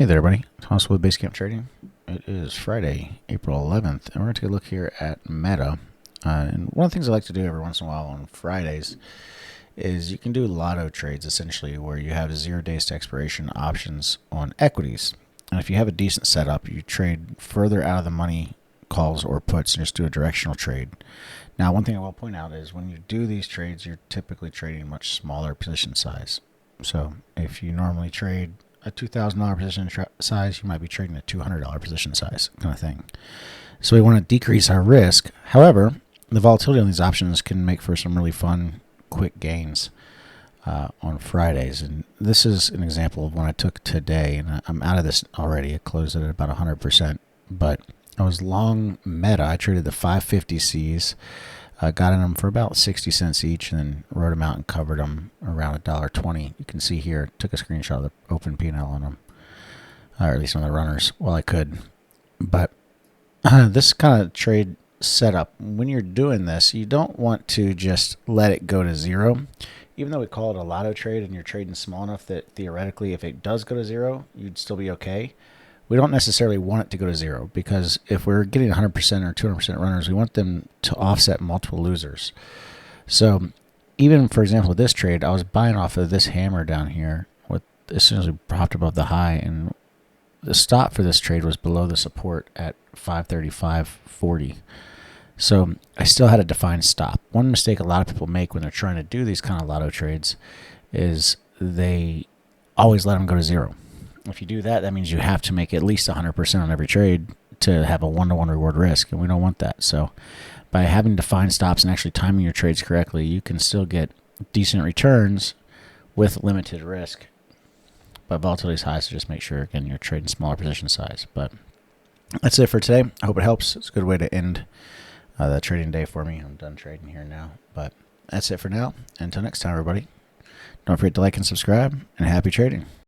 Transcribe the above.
Hey there, everybody. Thomas with Basecamp Trading. It is Friday, April 11th, and we're going to take a look here at Meta. And one of the things I like to do every once in a while on Fridays is you can do lotto trades, essentially, where you have 0 days to expiration options on equities. And if you have a decent setup, you trade further out of the money calls or puts and just do a directional trade. Now, one thing I will point out is when you do these trades, you're typically trading much smaller position size. So if you normally trade a $2,000 position size, you might be trading a $200 position size kind of thing. So we want to decrease our risk. However, the volatility on these options can make for some really fun, quick gains on Fridays. And this is an example of one I took today, and I'm out of this already. It closed at about 100%, but I was long Meta. I traded the 550Cs. Got in them for about 60 cents each, and then wrote them out and covered them around $1.20. You can see here, took a screenshot of the open P&L on them, or at least on the runners while I could. But this kind of trade setup, when you're doing this, you don't want to just let it go to zero. Even though we call it a lotto trade and you're trading small enough that theoretically if it does go to zero, you'd still be okay. We don't necessarily want it to go to zero, because if we're getting 100% or 200% runners, we want them to offset multiple losers. So even, for example, with this trade, I was buying off of this hammer down here as soon as we popped above the high, and the stop for this trade was below the support at 535.40. So I still had a defined stop. One mistake a lot of people make when they're trying to do these kind of lotto trades is they always let them go to zero. If you do that, that means you have to make at least 100% on every trade to have a one-to-one reward risk, and we don't want that. So by having defined stops and actually timing your trades correctly, you can still get decent returns with limited risk. But volatility is high, so just make sure, again, you're trading smaller position size. But that's it for today. I hope it helps. It's a good way to end the trading day for me. I'm done trading here now. But that's it for now. Until next time, everybody, don't forget to like and subscribe, and happy trading.